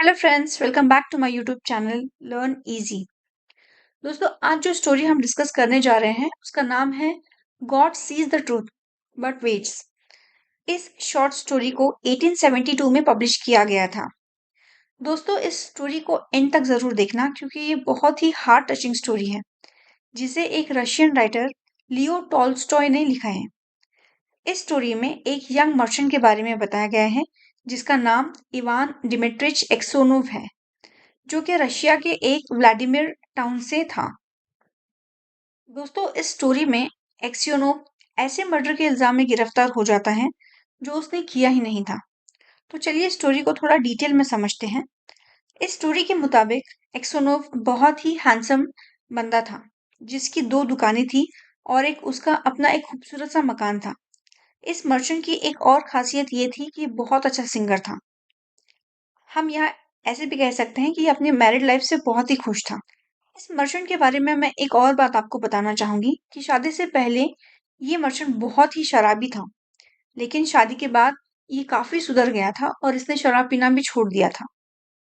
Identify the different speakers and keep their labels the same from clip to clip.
Speaker 1: Hello friends, welcome back to my YouTube channel learn easy. दोस्तों, आज जो story हम डिस्कस करने जा रहे हैं उसका नाम है God sees the truth but weights. इस शॉर्ट स्टोरी को 1872 में पब्लिश किया गया था। दोस्तों, इस स्टोरी को एंड तक जरूर देखना क्योंकि ये बहुत ही हार्ट टचिंग स्टोरी है जिसे एक रशियन राइटर लियो टॉल्स्टॉय ने लिखा है। इस स्टोरी में एक यंग मर्चेंट के बारे में बताया गया है जिसका नाम इवान डिमिट्रिच एक्सोनोव है, जो कि रशिया के एक व्लादिमीर टाउन से था। दोस्तों, इस स्टोरी में एक्सियोनोव ऐसे मर्डर के इल्जाम में गिरफ्तार हो जाता है जो उसने किया ही नहीं था। तो चलिए स्टोरी को थोड़ा डिटेल में समझते हैं। इस स्टोरी के मुताबिक एक्सोनोव बहुत ही हैंडसम बंदा था जिसकी दो दुकानें थी और एक उसका अपना एक खूबसूरत सा मकान था। इस मर्चेंट की एक और खासियत ये थी कि बहुत अच्छा सिंगर था। हम यहाँ ऐसे भी कह सकते हैं कि ये अपनी मैरिड लाइफ से बहुत ही खुश था। इस मर्चेंट के बारे में मैं एक और बात आपको बताना चाहूंगी कि शादी से पहले ये मर्चेंट बहुत ही शराबी था, लेकिन शादी के बाद ये काफी सुधर गया था और इसने शराब पीना भी छोड़ दिया था।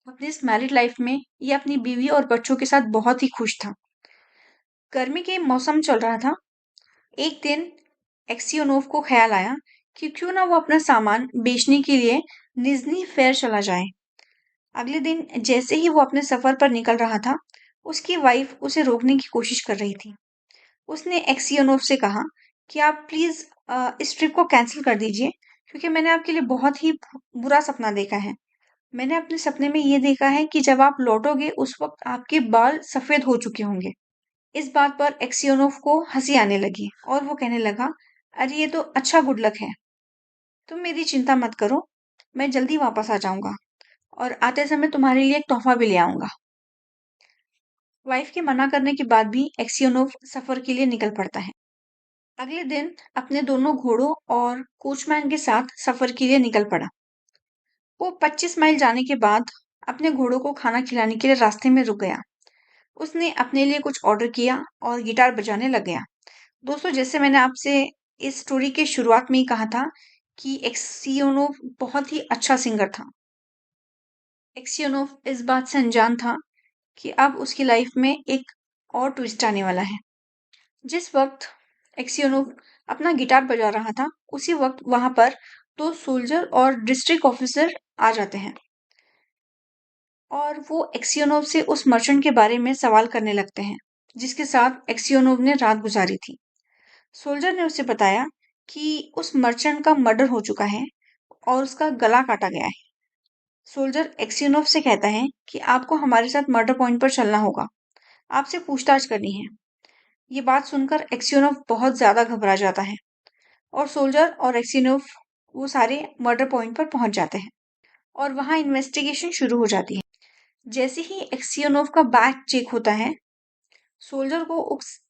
Speaker 1: अपनी इस मैरिड लाइफ में ये अपनी बीवी और बच्चों के साथ बहुत ही खुश था। गर्मी के मौसम चल रहा था। एक दिन एक्सियोनोव को ख्याल आया कि क्यों ना वो अपना सामान बेचने के लिए निजनी फेयर चला जाए। अगले दिन जैसे ही वो अपने सफर पर निकल रहा था, उसकी वाइफ उसे रोकने की कोशिश कर रही थी। उसने एक्सियोनोव से कहा कि आप प्लीज इस ट्रिप को कैंसिल कर दीजिए क्योंकि मैंने आपके लिए बहुत ही बुरा सपना देखा है। मैंने अपने सपने में ये देखा है कि जब आप लौटोगे उस वक्त आपके बाल सफेद हो चुके होंगे। इस बात पर एक्सियोनोव को हंसी आने लगी और वो कहने लगा, अरे ये तो अच्छा गुड लक है। तुम मेरी चिंता मत करो, मैं जल्दी वापस आ जाऊंगा और आते समय तुम्हारे लिए एक तोहफा भी ले आऊंगा। वाइफ के मना करने के बाद भी एक्सियोनोव सफर के लिए निकल पड़ता है। अगले दिन अपने दोनों घोड़ों और कोचमैन के साथ सफर के लिए निकल पड़ा। वो 25 माइल जाने के बाद अपने घोड़ों को खाना खिलाने के लिए रास्ते में रुक गया। उसने अपने लिए कुछ ऑर्डर किया और गिटार बजाने लग गया। दोस्तों, जैसे मैंने आपसे इस स्टोरी के शुरुआत में ही कहा था कि एक्सियोनोव बहुत ही अच्छा सिंगर था। एक्सियोनोव इस बात से अनजान था कि अब उसकी लाइफ में एक और ट्विस्ट आने वाला है। जिस वक्त एक्सियोनोव अपना गिटार बजा रहा था, उसी वक्त वहां पर दो सोल्जर और डिस्ट्रिक्ट ऑफिसर आ जाते हैं और वो एक्सियोनोव से उस मर्चेंट के बारे में सवाल करने लगते हैं जिसके साथ एक्सियोनोव ने रात गुजारी थी। सोल्जर ने उसे बताया कि उस मर्चेंट का मर्डर हो चुका है और उसका गला काटा गया है। सोल्जर एक्सियोनोव से कहता है कि आपको हमारे साथ मर्डर पॉइंट पर चलना होगा, आपसे पूछताछ करनी है। ये बात सुनकर एक्सियोनोव बहुत ज्यादा घबरा जाता है और सोल्जर और एक्सियोनोव वो सारे मर्डर पॉइंट पर पहुंच जाते हैं और वहां इन्वेस्टिगेशन शुरू हो जाती है। जैसे ही एक्सियोनोव का बैग चेक होता है, सोल्जर को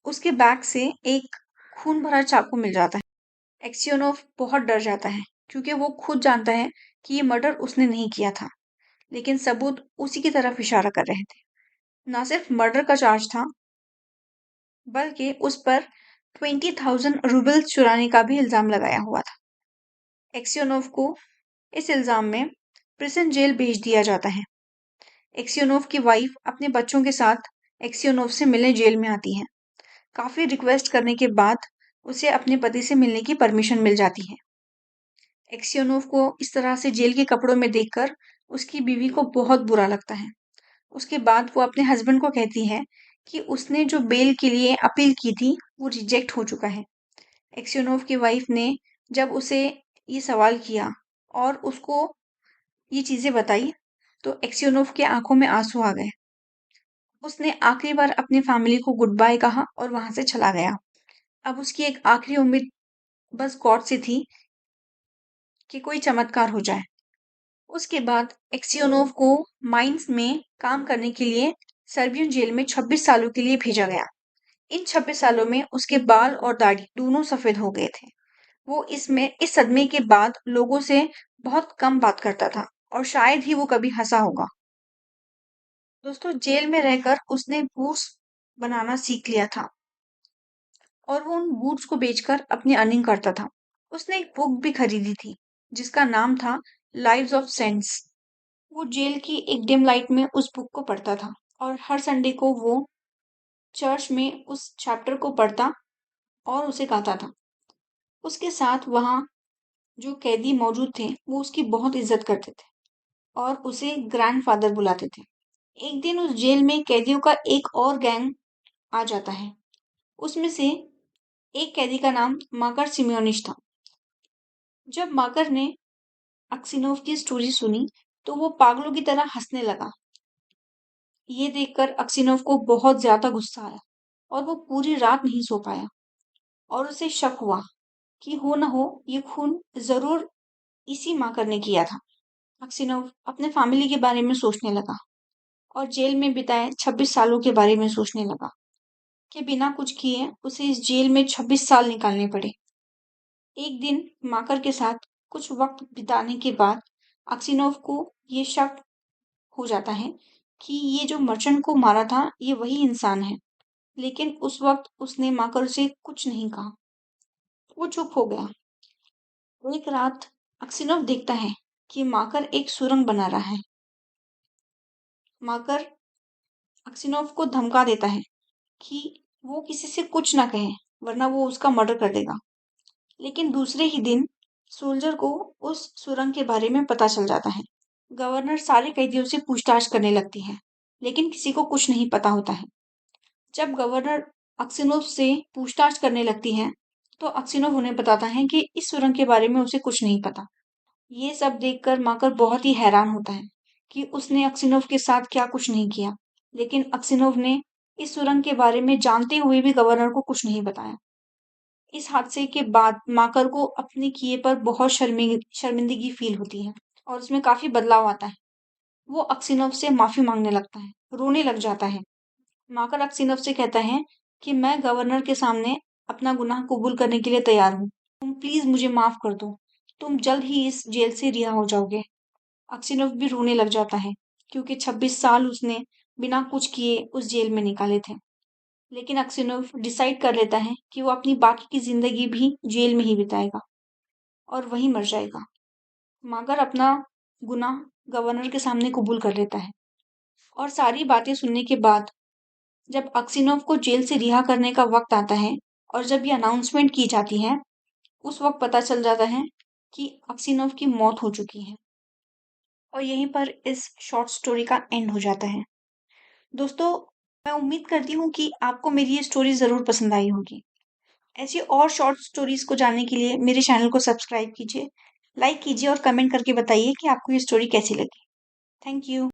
Speaker 1: उसके बैग से एक खून भरा चाकू मिल जाता है। एक्सियोनोव बहुत डर जाता है क्योंकि वो खुद जानता है कि ये मर्डर उसने नहीं किया था, लेकिन सबूत उसी की तरफ इशारा कर रहे थे। ना सिर्फ मर्डर का चार्ज था, बल्कि उस पर 20,000 रूबल चुराने का भी इल्जाम लगाया हुआ था। एक्सियोनोव को इस इल्जाम में प्रिजन जेल भेज दिया जाता है। एक्सियोनोव की वाइफ अपने बच्चों के साथ एक्सियोनोव से मिलने जेल में आती है। काफी रिक्वेस्ट करने के बाद उसे अपने पति से मिलने की परमिशन मिल जाती है। एक्सियोनोव को इस तरह से जेल के कपड़ों में देखकर उसकी बीवी को बहुत बुरा लगता है। उसके बाद वो अपने हस्बैंड को कहती है कि उसने जो बेल के लिए अपील की थी वो रिजेक्ट हो चुका है। एक्सियोनोव की वाइफ ने जब उसे ये सवाल किया और उसको ये चीजें बताई तो एक्सियोनोव की आंखों में आंसू आ गए। उसने आखिरी बार अपनी फैमिली को गुड बाय कहा और वहां से चला गया। अब उसकी एक आखिरी उम्मीद बस गॉड से थी कि कोई चमत्कार हो जाए। उसके बाद एक्सियोनोव को माइंस में काम करने के लिए सर्बियन जेल में 26 सालों के लिए भेजा गया। इन 26 सालों में उसके बाल और दाढ़ी दोनों सफेद हो गए थे। वो इस सदमे के बाद लोगों से बहुत कम बात करता था और शायद ही वो कभी हंसा होगा। दोस्तों, जेल में रहकर उसने बूट्स बनाना सीख लिया था और वो उन बूट्स को बेचकर अपनी अर्निंग करता था। उसने एक बुक भी खरीदी थी जिसका नाम था लाइव्स ऑफ सेंट्स। वो जेल की एक डिम लाइट में उस बुक को पढ़ता था और हर संडे को वो चर्च में उस चैप्टर को पढ़ता और उसे गाता था। उसके साथ वहाँ जो कैदी मौजूद थे वो उसकी बहुत इज्जत करते थे और उसे ग्रैंडफादर बुलाते थे। एक दिन उस जेल में कैदियों का एक और गैंग आ जाता है। उसमें से एक कैदी का नाम माकर सिमियोनिश था। जब माकर ने अक्सिनोव की स्टोरी सुनी तो वो पागलों की तरह हंसने लगा। ये देखकर अक्सिनोव को बहुत ज्यादा गुस्सा आया और वो पूरी रात नहीं सो पाया और उसे शक हुआ कि हो न हो ये खून जरूर इसी माकर ने किया था। अक्सिनोव अपने फैमिली के बारे में सोचने लगा और जेल में बिताए 26 सालों के बारे में सोचने लगा कि बिना कुछ किए उसे इस जेल में 26 साल निकालने पड़े। एक दिन माकर के साथ कुछ वक्त बिताने के बाद अक्सिनोव को ये शक हो जाता है कि ये जो मर्चेंट को मारा था ये वही इंसान है। लेकिन उस वक्त उसने माकर से कुछ नहीं कहा। वो चुप हो गया। एक रात अक्सिनोव देखता है कि माकर एक सुरंग बना रहा है। माकर अक्सिनोव को धमका देता है कि वो किसी से कुछ ना कहे वरना वो उसका मर्डर कर देगा। लेकिन दूसरे ही दिन सोल्जर को उस सुरंग के बारे में पता चल जाता है। गवर्नर सारे कैदियों से पूछताछ करने लगती है लेकिन किसी को कुछ नहीं पता होता है। जब गवर्नर अक्सिनोव से पूछताछ करने लगती है तो अक्सिनोव उन्हें बताता है कि इस सुरंग के बारे में उसे कुछ नहीं पता। ये सब देखकर माकर बहुत ही हैरान होता है कि उसने अक्सिनोव के साथ क्या कुछ नहीं किया। लेकिन अक्सिनोव ने इस सुरंग के बारे में जानते हुए भी गवर्नर को कुछ नहीं बताया। इस हादसे के बाद माकर को अपने किए पर बहुत शर्मिंदगी फील होती है और उसमें काफी बदलाव आता है। वो अक्सिनोव से माफी मांगने लगता है, रोने लग जाता है। माकर अक्सिनोव से कहता है कि मैं गवर्नर के सामने अपना गुनाह कबूल करने के लिए तैयार हूँ। तुम प्लीज मुझे माफ कर दो। तुम जल्द ही इस जेल से रिहा हो जाओगे। अक्सिनोव भी रोने लग जाता है क्योंकि 26 साल उसने बिना कुछ किए उस जेल में निकाले थे। लेकिन अक्सिनोव डिसाइड कर लेता है कि वो अपनी बाकी की जिंदगी भी जेल में ही बिताएगा और वहीं मर जाएगा। मगर अपना गुनाह गवर्नर के सामने कबूल कर लेता है और सारी बातें सुनने के बाद जब अक्सिनोव को जेल से रिहा करने का वक्त आता है और जब ये अनाउंसमेंट की जाती है उस वक्त पता चल जाता है कि अक्सिनोव की मौत हो चुकी है। और यहीं पर इस शॉर्ट स्टोरी का एंड हो जाता है। दोस्तों, मैं उम्मीद करती हूँ कि आपको मेरी ये स्टोरी ज़रूर पसंद आई होगी। ऐसी और शॉर्ट स्टोरीज को जानने के लिए मेरे चैनल को सब्सक्राइब कीजिए, लाइक कीजिए और कमेंट करके बताइए कि आपको ये स्टोरी कैसी लगी। Thank you.